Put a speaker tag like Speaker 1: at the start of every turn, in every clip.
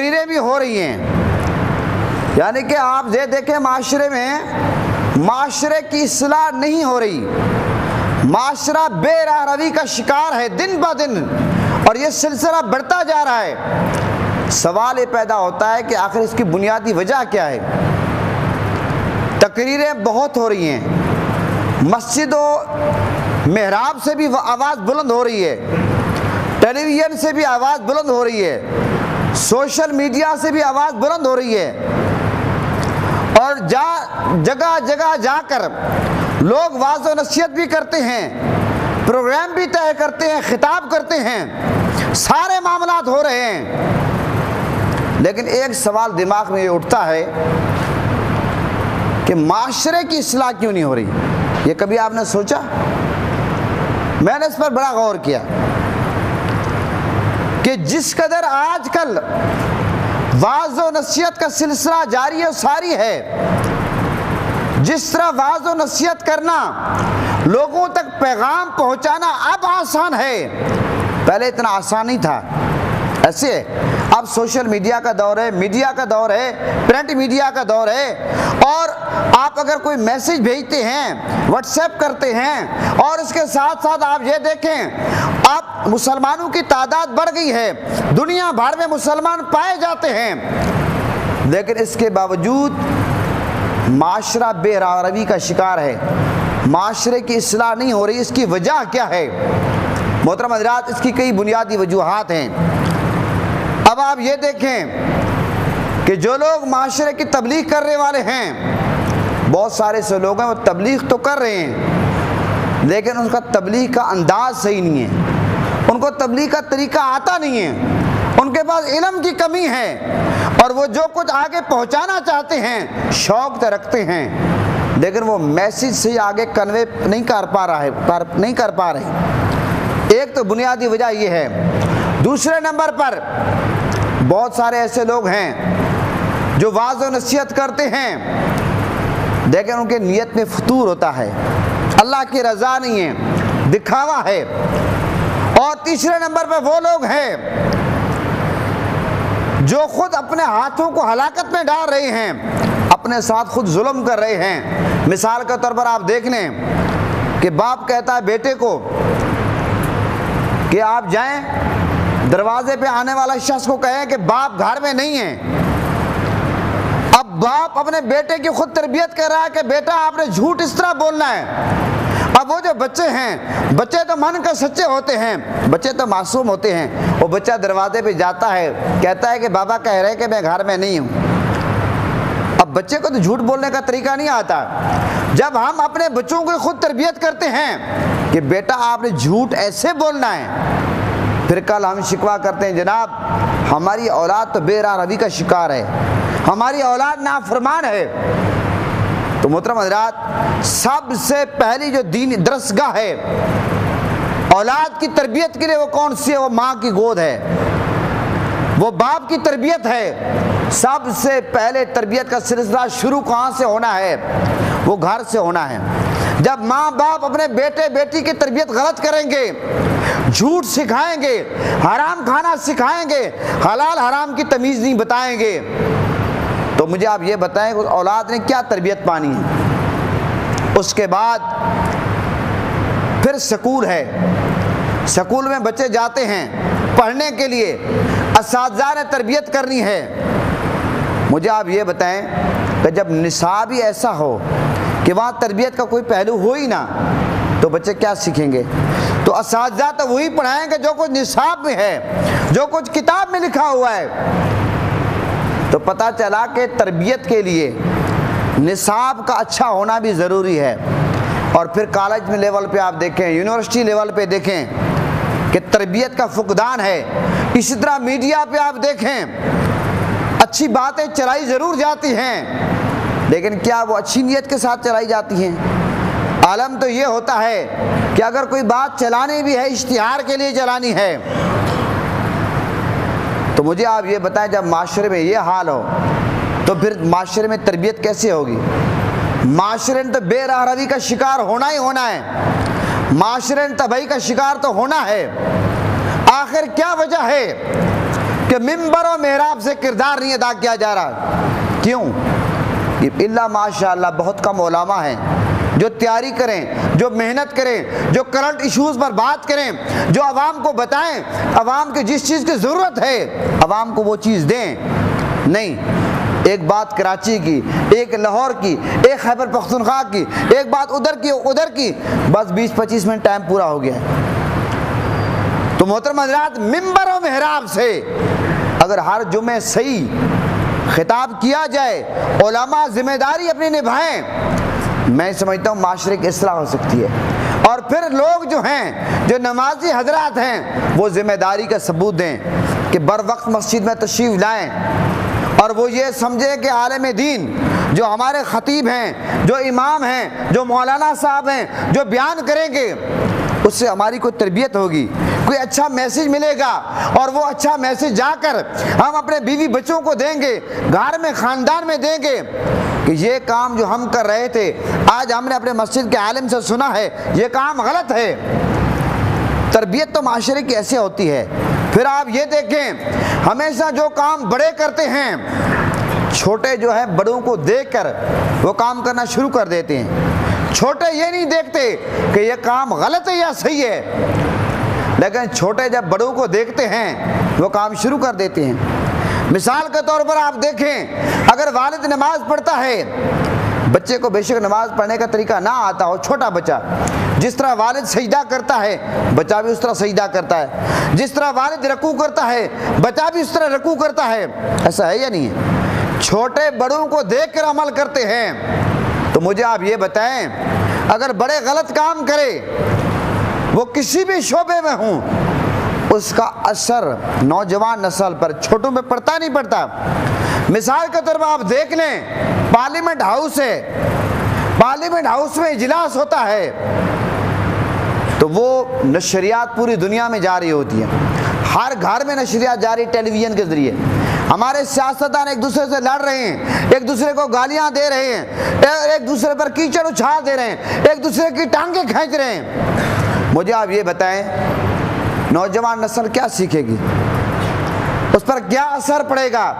Speaker 1: تقریریں بھی ہو رہی ہیں، یعنی کہ آپ یہ دیکھیں معاشرے میں معاشرے کی اصلاح نہیں ہو رہی، معاشرہ بے راہ روی کا شکار ہے دن بہ دن، اور یہ سلسلہ بڑھتا جا رہا ہے۔ سوال یہ پیدا ہوتا ہے کہ آخر اس کی بنیادی وجہ کیا ہے؟ تقریریں بہت ہو رہی ہیں، مسجد و محراب سے بھی آواز بلند ہو رہی ہے، ٹیلی ویژن سے بھی آواز بلند ہو رہی ہے، سوشل میڈیا سے بھی آواز بلند ہو رہی ہے، اور جگہ جگہ جا کر لوگ واعظ و نصیحت بھی کرتے ہیں، پروگرام بھی طے کرتے ہیں، خطاب کرتے ہیں، سارے معاملات ہو رہے ہیں، لیکن ایک سوال دماغ میں یہ اٹھتا ہے کہ معاشرے کی اصلاح کیوں نہیں ہو رہی؟ یہ کبھی آپ نے سوچا؟ میں نے اس پر بڑا غور کیا کہ جس قدر آج کل واعظ و نصیحت کا سلسلہ جاری و ساری ہے، جس طرح واعظ و نصیحت کرنا، لوگوں تک پیغام پہنچانا اب آسان ہے، پہلے اتنا آسان نہیں تھا۔ ایسے اب سوشل میڈیا کا دور ہے، میڈیا کا دور ہے، پرنٹ میڈیا کا دور ہے، اور آپ اگر کوئی میسج بھیجتے ہیں، واٹس ایپ کرتے ہیں، اور اس کے ساتھ ساتھ آپ یہ دیکھیں اب مسلمانوں کی تعداد بڑھ گئی ہے، دنیا بھر میں مسلمان پائے جاتے ہیں، لیکن اس کے باوجود معاشرہ بے راہ روی کا شکار ہے، معاشرے کی اصلاح نہیں ہو رہی۔ اس کی وجہ کیا ہے؟ محترم حضرات، اس کی کئی بنیادی وجوہات ہیں۔ اب آپ یہ دیکھیں کہ جو لوگ معاشرے کی تبلیغ کرنے والے ہیں، بہت سارے ایسے لوگ ہیں وہ تبلیغ تو کر رہے ہیں، لیکن ان کا تبلیغ کا انداز صحیح نہیں ہے، ان کو تبلیغ کا طریقہ آتا نہیں ہے، ان کے پاس علم کی کمی ہے، اور وہ جو کچھ آگے پہنچانا چاہتے ہیں شوق تو رکھتے ہیں، لیکن وہ میسیج سے آگے کنوے نہیں کر پا رہے۔ ایک تو بنیادی وجہ یہ ہے۔ دوسرے نمبر پر بہت سارے ایسے لوگ ہیں جو واعظ و نصیحت کرتے ہیں، لیکن ان کے نیت میں فطور ہوتا ہے، اللہ کی رضا نہیں ہے، دکھاوا ہے۔ اور تیسرے نمبر پہ وہ لوگ ہیں جو خود اپنے ہاتھوں کو ہلاکت میں ڈال رہے ہیں، اپنے ساتھ خود ظلم کر رہے ہیں۔ مثال کے طور پر آپ دیکھ لیں کہ باپ کہتا ہے بیٹے کو کہ آپ جائیں، دروازے پہ آنے والا شخص کو کہیں کہ باپ گھر میں نہیں ہے۔ اب باپ اپنے بیٹے کی خود تربیت کر رہا ہے کہ بیٹا آپ نے جھوٹ اس طرح بولنا ہے۔ اب وہ جو بچے ہیں، بچے تو من کے سچے ہوتے ہیں، بچے تو معصوم ہوتے ہیں، وہ بچہ دروازے پہ جاتا ہے، کہتا ہے کہ بابا کہہ رہے کہ میں گھر میں نہیں ہوں۔ اب بچے کو تو جھوٹ بولنے کا طریقہ نہیں آتا۔ جب ہم اپنے بچوں کو خود تربیت کرتے ہیں کہ بیٹا آپ نے جھوٹ ایسے بولنا ہے، پھر کل ہم شکوہ کرتے ہیں جناب ہماری اولاد تو بے راہ روی کا شکار ہے، ہماری اولاد نافرمان ہے۔ تو محترم حضرات، سب سے پہلی جو دینی درسگاہ ہے اولاد کی تربیت کے لیے وہ کون سی ہے؟ وہ ماں کی گود ہے، وہ باپ کی تربیت ہے۔ سب سے پہلے تربیت کا سلسلہ شروع کہاں سے ہونا ہے؟ وہ گھر سے ہونا ہے۔ جب ماں باپ اپنے بیٹے بیٹی کی تربیت غلط کریں گے، جھوٹ سکھائیں گے، حرام کھانا سکھائیں گے، حلال حرام کی تمیز نہیں بتائیں گے، تو مجھے آپ یہ بتائیں کہ اولاد نے کیا تربیت پانی ہے؟ اس کے بعد پھر سکول ہے، سکول میں بچے جاتے ہیں پڑھنے کے لیے، اساتذہ نے تربیت کرنی ہے۔ مجھے آپ یہ بتائیں کہ جب نصاب ہی ایسا ہو کہ وہاں تربیت کا کوئی پہلو ہو ہی نہ، تو بچے کیا سیکھیں گے؟ تو اساتذہ تو وہی پڑھائیں گے جو کچھ نصاب میں ہے، جو کچھ کتاب میں لکھا ہوا ہے۔ تو پتہ چلا کہ تربیت کے لیے نصاب کا اچھا ہونا بھی ضروری ہے۔ اور پھر کالج میں لیول پہ آپ دیکھیں، یونیورسٹی لیول پہ دیکھیں کہ تربیت کا فقدان ہے۔ اسی طرح میڈیا پہ آپ دیکھیں، اچھی باتیں چلائی ضرور جاتی ہیں، لیکن کیا وہ اچھی نیت کے ساتھ چلائی جاتی ہیں؟ عالم تو یہ ہوتا ہے کہ اگر کوئی بات چلانی بھی ہے اشتہار کے لیے چلانی ہے۔ تو مجھے آپ یہ بتائیں جب معاشرے میں یہ حال ہو تو پھر معاشرے میں تربیت کیسے ہوگی؟ معاشرے نے تو بے راہ روی کا شکار ہونا ہی ہونا ہے، معاشرے نے تباہی کا شکار تو ہونا ہے۔ آخر کیا وجہ ہے کہ ممبر و محراب سے کردار نہیں ادا کیا جا رہا. کیوں؟ اللہ ماشاءاللہ بہت کم علماء ہیں جو تیاری کریں، جو محنت کریں، جو کرنٹ ایشوز پر بات کریں، جو عوام کو بتائیں، عوام کی جس چیز کی ضرورت ہے عوام کو وہ چیز دیں. نہیں، ایک بات کراچی کی، ایک لاہور کی، ایک خیبر پختونخوا کی، ایک بات ادھر کی، بس 20-25 منٹ ٹائم پورا ہو گیا. تو محترم حضرات، ممبر و محراب سے اگر ہر جمعے صحیح خطاب کیا جائے، علماء ذمہ داری اپنی نبھائیں، میں سمجھتا ہوں معاشرے کی اصلاح ہو سکتی ہے. اور پھر لوگ جو ہیں، جو نمازی حضرات ہیں، وہ ذمہ داری کا ثبوت دیں کہ بر وقت مسجد میں تشریف لائیں، اور وہ یہ سمجھے کہ عالم دین جو ہمارے خطیب ہیں، جو امام ہیں، جو مولانا صاحب ہیں، جو بیان کریں گے اس سے ہماری کوئی تربیت ہوگی، کوئی اچھا میسج ملے گا، اور وہ اچھا میسج جا کر ہم اپنے بیوی بچوں کو دیں گے، گھر میں خاندان میں دیں گے کہ یہ کام جو ہم کر رہے تھے آج ہم نے اپنے مسجد کے عالم سے سنا ہے یہ کام غلط ہے. تربیت تو معاشرے کی ایسے ہوتی ہے. پھر آپ یہ دیکھیں، ہمیشہ جو کام بڑے کرتے ہیں چھوٹے جو ہے بڑوں کو دیکھ کر وہ کام کرنا شروع کر دیتے ہیں. چھوٹے یہ نہیں دیکھتے کہ یہ کام غلط ہے یا صحیح ہے، لیکن چھوٹے جب بڑوں کو دیکھتے ہیں وہ کام شروع کر دیتے ہیں. مثال کے طور پر آپ دیکھیں، اگر والد نماز پڑھتا ہے، بچے کو بے شک نماز پڑھنے کا طریقہ نہ آتا ہو، چھوٹا بچہ، جس طرح والد سجدہ کرتا ہے بچہ بھی اس طرح سجدہ کرتا ہے، جس طرح والد رکوع کرتا ہے بچہ بھی اس طرح رکوع کرتا ہے. ایسا ہے یا نہیں ہے؟ چھوٹے بڑوں کو دیکھ کر عمل کرتے ہیں. تو مجھے آپ یہ بتائیں، اگر بڑے غلط کام کرے، وہ کسی بھی شعبے میں ہوں، اس کا اثر نوجوان نسل پر، چھوٹوں پہ پڑتا نہیں پڑتا؟ مثال کے طور پر آپ دیکھ لیں، پارلیمنٹ ہاؤس ہے، پارلیمنٹ ہاؤس میں اجلاس ہوتا ہے تو وہ نشریات پوری دنیا میں جاری ہوتی ہیں، ہر گھر میں نشریات جاری ٹیلی ویژن کے ذریعے. ہمارے سیاستدان ایک دوسرے سے لڑ رہے ہیں، ایک دوسرے کو گالیاں دے رہے ہیں، ایک دوسرے پر کیچڑ اچھال دے رہے ہیں، ایک دوسرے کی ٹانگیں کھینچ رہے ہیں. مجھے آپ یہ بتائیں، نوجوان نسل کیا سیکھے گی؟ اس پر کیا اثر پڑے گا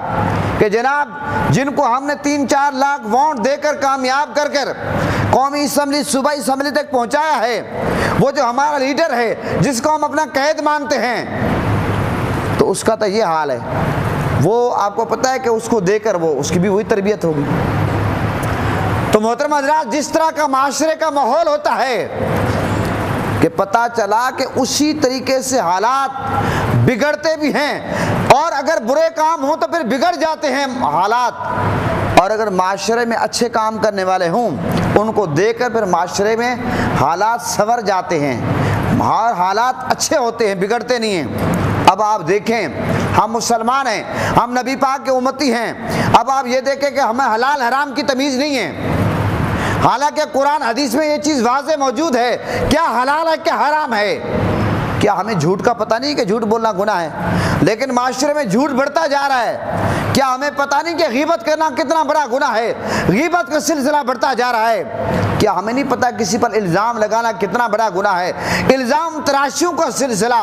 Speaker 1: کہ جناب جن کو ہم نے 3-4 لاکھ ووٹ دے کر کامیاب کر قومی اسمبلی، صوبائی اسمبلی تک پہنچایا ہے، وہ جو ہمارا لیڈر ہے جس کو ہم اپنا قائد مانتے ہیں، تو اس کا تو یہ حال ہے. وہ آپ کو پتہ ہے کہ اس کو دے کر وہ اس کی بھی وہی تربیت ہوگی. تو محترم حضرات، جس طرح کا معاشرے کا ماحول ہوتا ہے کہ پتہ چلا کہ اسی طریقے سے حالات بگڑتے بھی ہیں، اور اگر برے کام ہوں تو پھر بگڑ جاتے ہیں حالات، اور اگر معاشرے میں اچھے کام کرنے والے ہوں ان کو دیکھ کر پھر معاشرے میں حالات سنور جاتے ہیں، حالات اچھے ہوتے ہیں، بگڑتے نہیں ہیں. اب آپ دیکھیں، ہم مسلمان ہیں، ہم نبی پاک کے امتی ہیں. اب آپ یہ دیکھیں کہ ہمیں حلال حرام کی تمیز نہیں ہے، حالانکہ قرآن حدیث میں یہ چیز واضح موجود ہے، کیا حلال ہے کیا حرام ہے. کیا ہمیں جھوٹ کا پتہ نہیں کہ جھوٹ بولنا گناہ ہے؟ لیکن معاشرے میں جھوٹ بڑھتا جا رہا ہے. کیا ہمیں پتہ نہیں کہ غیبت کرنا کتنا بڑا گناہ ہے؟ غیبت کا سلسلہ بڑھتا جا رہا ہے. کیا ہمیں نہیں پتہ کسی پر الزام لگانا کتنا بڑا گناہ ہے؟ الزام تراشیوں کا سلسلہ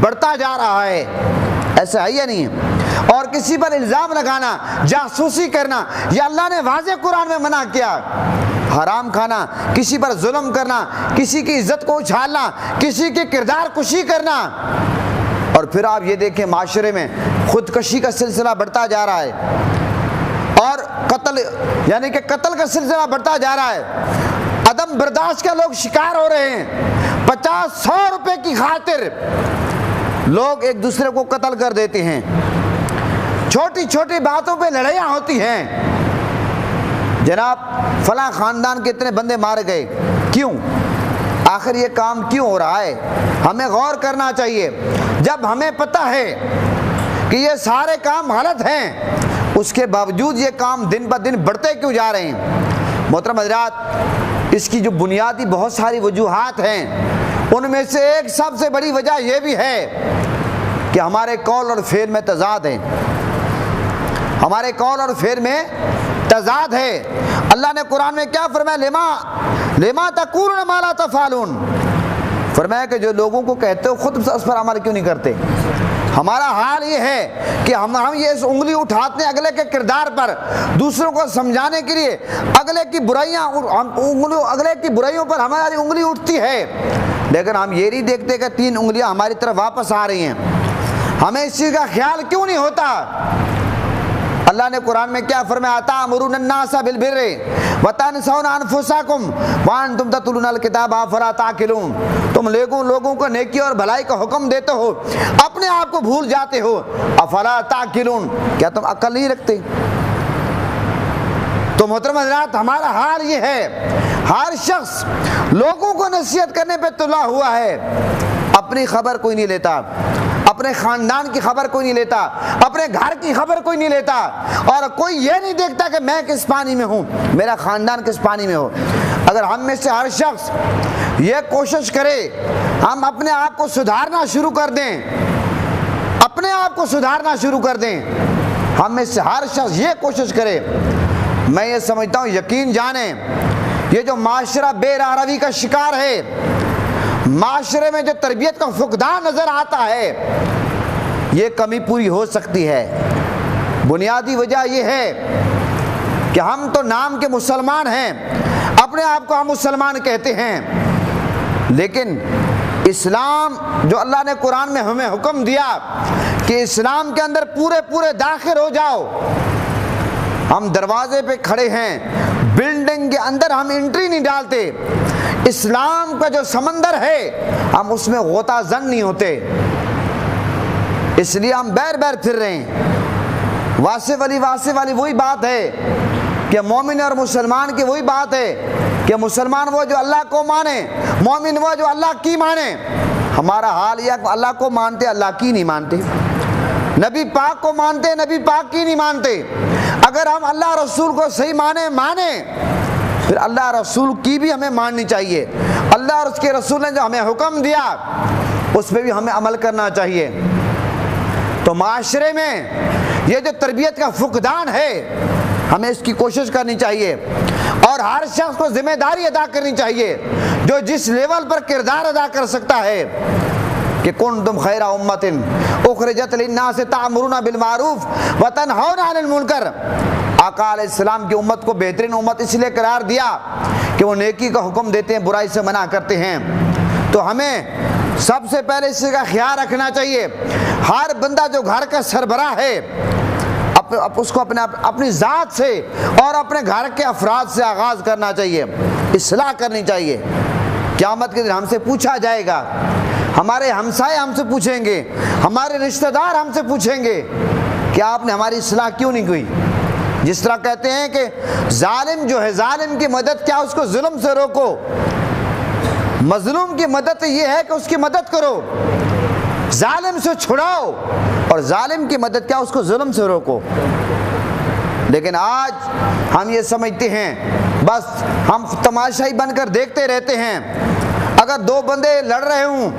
Speaker 1: بڑھتا جا رہا ہے. ایسا ہے یا نہیں ہے؟ اور کسی پر الزام لگانا، جاسوسی کرنا، یہ اللہ نے واضح قرآن میں منع کیا. حرام کھانا، کسی پر ظلم کرنا، کسی کی عزت کو اچھالنا، کسی کی کردار کشی کرنا. اور پھر آپ یہ دیکھیں معاشرے میں خودکشی کا سلسلہ بڑھتا جا رہا ہے، اور قتل یعنی کہ قتل کا سلسلہ بڑھتا جا رہا ہے. عدم برداشت کے لوگ شکار ہو رہے ہیں. 50-100 روپے کی خاطر لوگ ایک دوسرے کو قتل کر دیتے ہیں. چھوٹی چھوٹی باتوں پہ لڑائیاں ہوتی ہیں. جناب فلاں خاندان کے اتنے بندے مارے گئے، کیوں؟ آخر یہ کام کیوں ہو رہا ہے؟ ہمیں غور کرنا چاہیے. جب ہمیں پتہ ہے کہ یہ سارے کام غلط ہیں، اس کے باوجود یہ کام دن بہ دن بڑھتے کیوں جا رہے ہیں؟ محترم حضرات، اس کی جو بنیادی بہت ساری وجوہات ہیں، ان میں سے ایک سب سے بڑی وجہ یہ بھی ہے کہ ہمارے قول اور فعل میں تضاد ہے. ہمارے قول اور فعل میں تضاد ہے. اللہ نے قرآن میں کیا فرمایا؟ لما تقولون ما لا تفعلون. فرمایا کہ جو لوگوں کو کہتے ہو خود اس پر عمل کیوں نہیں کرتے؟ ہمارا حال یہ ہے کہ ہم یہ انگلی اٹھاتے ہیں اگلے کے کردار پر، دوسروں کو سمجھانے کے لیے اگلے کی برائیوں پر ہماری انگلی اٹھتی ہے، لیکن ہم یہ نہیں دیکھتے کہ 3 انگلیاں ہماری طرف واپس آ رہی ہیں۔ ہمیں اس چیز کا خیال کیوں نہیں ہوتا؟ اللہ نے قرآن میں کیا فرمایا؟ تأمرون الناس بالبر وتنسون انفسکم وانتم تتلون الکتاب افلا تعقلون، تم لوگوں کو نیکی اور بھلائی کا حکم دیتے ہو، اپنے آپ کو بھول جاتے ہو، افلا تعقلون، کیا تم عقل نہیں رکھتے؟ تو محترم حضرات، ہمارا حال یہ ہے، ہر شخص لوگوں کو نصیحت کرنے پہ تلا ہوا ہے، اپنی خبر کوئی نہیں لیتا، اپنے خاندان کی خبر کوئی نہیں لیتا، اپنے گھر کی خبر کوئی نہیں لیتا، اور کوئی یہ نہیں دیکھتا کہ میں کس پانی میں ہوں، میرا خاندان کس پانی میں ہو۔ اگر ہم میں سے ہر شخص یہ کوشش کرے، ہم اپنے آپ کو سدھارنا شروع کر دیں، اپنے آپ کو سدھارنا شروع کر دیں، ہم میں سے ہر شخص یہ کوشش کرے، میں یہ سمجھتا ہوں، یقین جانیں، یہ جو معاشرہ بے راہ روی کا شکار ہے، معاشرے میں جو تربیت کا فقدان نظر آتا ہے، یہ کمی پوری ہو سکتی ہے۔ بنیادی وجہ یہ ہے کہ ہم تو نام کے مسلمان ہیں، اپنے آپ کو ہم مسلمان کہتے ہیں، لیکن اسلام جو اللہ نے قرآن میں ہمیں حکم دیا کہ اسلام کے اندر پورے داخل ہو جاؤ، ہم دروازے پہ کھڑے ہیں، بلڈنگ کے اندر ہم انٹری نہیں ڈالتے، اسلام کا جو سمندر ہے ہم اس میں غوطہ زن نہیں ہوتے، اس لیے ہم بیر پھر رہے ہیں۔ واصف علی وہی بات ہے کہ مومن اور مسلمان کی وہی بات ہے کہ مسلمان وہ جو اللہ کو مانے، مومن وہ جو اللہ کی مانے۔ ہمارا حال یہ کہ اللہ کو مانتے، اللہ کی نہیں مانتے، نبی پاک کو مانتے، نبی پاک کی نہیں مانتے۔ اگر ہم اللہ رسول کو صحیح مانے پھر اللہ رسول کی بھی ہمیں ماننی چاہیے، اللہ اور اس کے رسول نے جو ہمیں حکم دیا اس پہ بھی ہمیں عمل کرنا چاہیے۔ تو معاشرے میں یہ جو تربیت کا فقدان ہے، ہمیں اس کی کوشش کرنی چاہیے، اور ہر شخص کو ذمہ داری ادا کرنی چاہیے، جو جس لیول پر کردار ادا کر سکتا ہے کہ کنتم خیر امۃ اخرجت للناس تأمرون بالمعروف وتنہون عن المنکر۔ آقا علیہ السلام کی امت کو بہترین امت اس لیے قرار دیا کہ وہ نیکی کا حکم دیتے ہیں، برائی سے منع کرتے ہیں۔ تو ہمیں سب سے پہلے اس کا خیال رکھنا چاہیے، ہر بندہ جو گھر کا سربراہ ہے اس کو اپنی ذات سے اور اپنے گھر کے افراد سے آغاز کرنا چاہیے، اصلاح کرنی چاہیے۔ قیامت کے دن ہم سے پوچھا جائے گا، ہمارے ہمسائے ہم سے پوچھیں گے، ہمارے رشتہ دار ہم سے پوچھیں گے کہ آپ نے ہماری اصلاح کیوں نہیں کی۔ جس طرح کہتے ہیں کہ ظالم جو ہے، ظالم کی مدد کیا، اس کو ظلم سے روکو، مظلوم کی مدد یہ ہے کہ اس کی مدد کرو، ظالم سے چھڑاؤ، اور ظالم کی مدد کیا، اس کو ظلم سے روکو۔ لیکن آج ہم یہ سمجھتے ہیں بس ہم تماشائی بن کر دیکھتے رہتے ہیں، اگر 2 بندے لڑ رہے ہوں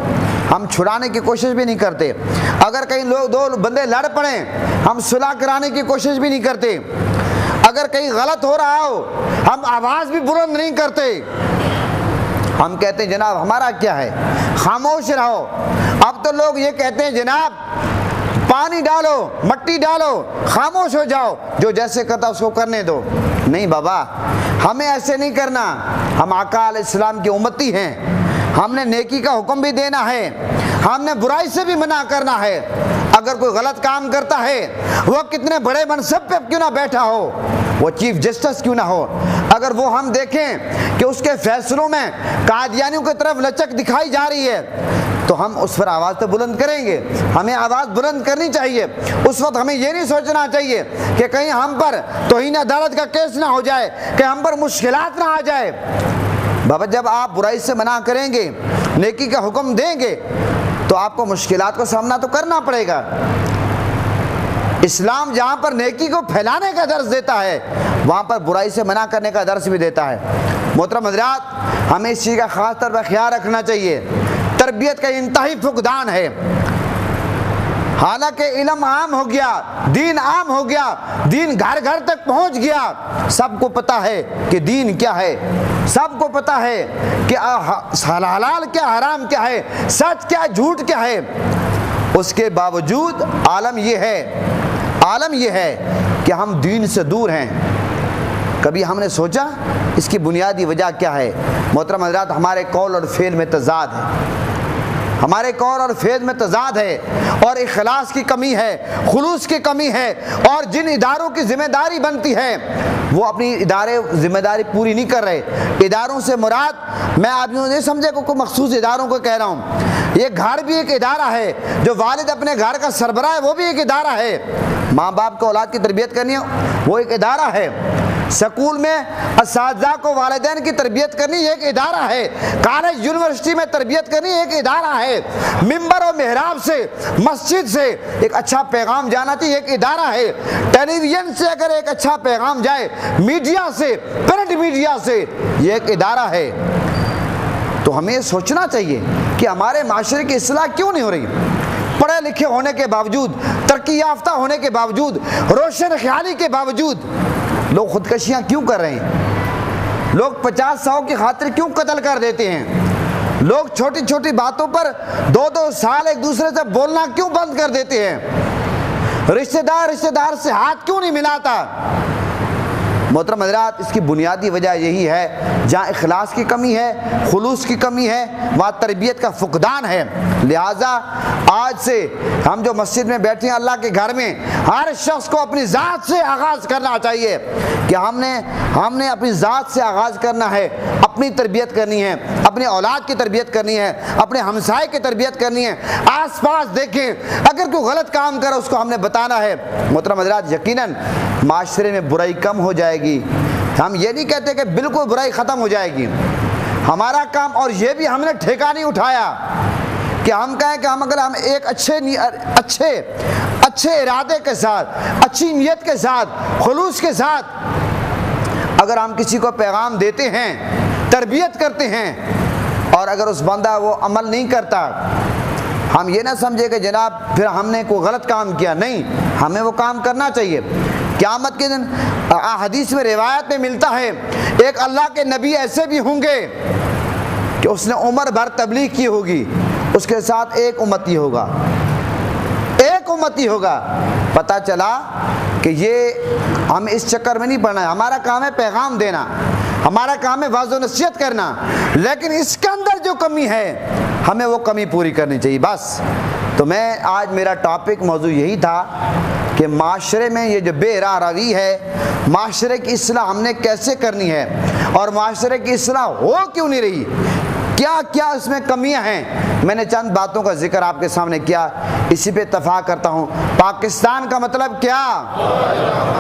Speaker 1: ہم چھڑانے کی کوشش بھی نہیں کرتے، اگر کہیں 2 بندے لڑ پڑیں ہم صلح کرانے کی کوشش بھی نہیں کرتے، اگر کہیں غلط ہو رہا ہو ہم آواز بھی بلند نہیں کرتے، ہم کہتے ہیں جناب ہمارا کیا ہے، خاموش رہو۔ اب تو لوگ یہ کہتے ہیں جناب پانی ڈالو، مٹی ڈالو، خاموش ہو جاؤ، جو جیسے کرتا اس کو کرنے دو۔ نہیں بابا، ہمیں ایسے نہیں کرنا، ہم آقا علیہ السلام کی امتی ہیں، ہم نے نیکی کا حکم بھی دینا ہے، ہم نے برائی سے بھی منع کرنا ہے۔ اگر کوئی غلط کام کرتا ہے، وہ کتنے بڑے منصب پہ کیوں نہ بیٹھا ہو، وہ چیف جسٹس کیوں نہ ہو، اگر وہ ہم دیکھیں کہ اس کے فیصلوں میں قادیانیوں کی طرف لچک دکھائی جا رہی ہے تو ہم اس پر آواز تو بلند کریں گے، ہمیں آواز بلند کرنی چاہیے۔ اس وقت ہمیں یہ نہیں سوچنا چاہیے کہ کہیں ہم پر توہین عدالت کا کیس نہ ہو جائے، کہ ہم پر مشکلات نہ آ جائے۔ بابا جب آپ برائی سے منع کریں گے، نیکی کا حکم دیں گے تو آپ کو مشکلات کا سامنا تو کرنا پڑے گا۔ اسلام جہاں پر نیکی کو پھیلانے کا درس دیتا ہے، وہاں پر برائی سے منع کرنے کا درس بھی دیتا ہے۔ محترم حضرات، ہمیں اس چیز کا خاص طور پر خیال رکھنا چاہیے، تربیت کا انتہائی فقدان ہے۔ حالانکہ علم عام ہو گیا، دین عام ہو گیا، دین گھر گھر تک پہنچ گیا، سب کو پتا ہے کہ دین کیا ہے، سب کو پتا ہے کہ حلال کیا، حرام کیا ہے، سچ کیا، جھوٹ کیا ہے۔ اس کے باوجود عالم یہ ہے کہ ہم دین سے دور ہیں۔ کبھی ہم نے سوچا اس کی بنیادی وجہ کیا ہے؟ محترم حضرات، ہمارے قول اور فعل میں تضاد ہے، ہمارے قول اور فعل میں تضاد ہے، اور اخلاص کی کمی ہے، خلوص کی کمی ہے، اور جن اداروں کی ذمہ داری بنتی ہے وہ اپنی ادارے ذمہ داری پوری نہیں کر رہے۔ اداروں سے مراد میں آپ یوں نہیں سمجھے کہ کوئی مخصوص اداروں کو کہہ رہا ہوں، یہ گھر بھی ایک ادارہ ہے، جو والد اپنے گھر کا سربراہ ہے وہ بھی ایک ادارہ ہے، ماں باپ کو اولاد کی تربیت کرنی ہے وہ ایک ادارہ ہے، سکول میں اساتذہ کو والدین کی تربیت کرنی ایک ادارہ ہے، کالج یونیورسٹی میں تربیت کرنی ایک ادارہ ہے، ممبر و محراب سے مسجد سے ایک اچھا پیغام جانا چاہیے ایک ادارہ ہے، ٹیلی ویژن سے اگر ایک اچھا پیغام جائے، میڈیا سے، پرنٹ میڈیا سے، یہ ایک ادارہ ہے۔ تو ہمیں سوچنا چاہیے کہ ہمارے معاشرے کی اصلاح کیوں نہیں ہو رہی؟ پڑھے لکھے ہونے کے باوجود، ترقی یافتہ ہونے کے باوجود، روشن خیالی کے باوجود لوگ خودکشیاں کیوں کر رہے ہیں؟ لوگ 50-100 کی خاطر کیوں قتل کر دیتے ہیں؟ لوگ چھوٹی چھوٹی باتوں پر 2-2 سال ایک دوسرے سے بولنا کیوں بند کر دیتے ہیں؟ رشتہ دار سے ہاتھ کیوں نہیں ملاتا؟ محترم حضرات، اس کی بنیادی وجہ یہی ہے، جہاں اخلاص کی کمی ہے، خلوص کی کمی ہے، وہاں تربیت کا فقدان ہے۔ لہٰذا آج سے ہم جو مسجد میں بیٹھے ہیں اللہ کے گھر میں، ہر شخص کو اپنی ذات سے آغاز کرنا چاہیے کہ ہم نے اپنی ذات سے آغاز کرنا ہے، اپنی تربیت کرنی ہے، اپنی اولاد کی تربیت کرنی ہے، اپنے ہمسائے کی تربیت کرنی ہے، آس پاس دیکھیں اگر کوئی غلط کام کرے اس کو ہم نے بتانا ہے۔ محترم حضرات، یقیناً معاشرے میں برائی کم ہو جائے گی۔ ہم یہ نہیں کہتے کہ بالکل برائی ختم ہو جائے گی، ہمارا کام، اور یہ بھی ہم نے ٹھیکہ نہیں اٹھایا کہ ہم کہیں کہ اگر ہم ایک اچھے ارادے کے ساتھ، اچھی نیت کے ساتھ، خلوص کے ساتھ اگر ہم کسی کو پیغام دیتے ہیں، تربیت کرتے ہیں، اور اگر اس بندہ وہ عمل نہیں کرتا، ہم یہ نہ سمجھے کہ جناب پھر ہم نے کوئی غلط کام کیا، نہیں، ہمیں وہ کام کرنا چاہیے۔ قیامت کے دن حدیث میں روایت میں ملتا ہے، ایک اللہ کے نبی ایسے بھی ہوں گے کہ اس نے عمر بھر تبلیغ کی ہوگی، اس کے ساتھ ایک امتی ہوگا، پتہ چلا کہ یہ ہم اس چکر میں نہیں پڑنا ہے، ہمارا کام ہے پیغام دینا، ہمارا کام ہے واضح و نصیحت کرنا، لیکن اس کے اندر جو کمی ہے ہمیں وہ کمی پوری کرنی چاہیے بس۔ تو میں آج میرا ٹاپک موضوع یہی تھا کہ معاشرے میں یہ جو بے راہ روی ہے، معاشرے کی اصلاح ہم نے کیسے کرنی ہے، اور معاشرے کی اصلاح ہو کیوں نہیں رہی، کیا کیا اس میں کمیاں ہیں۔ میں نے چند باتوں کا ذکر آپ کے سامنے کیا، اسی پہ اتفاق کرتا ہوں۔ پاکستان کا مطلب کیا؟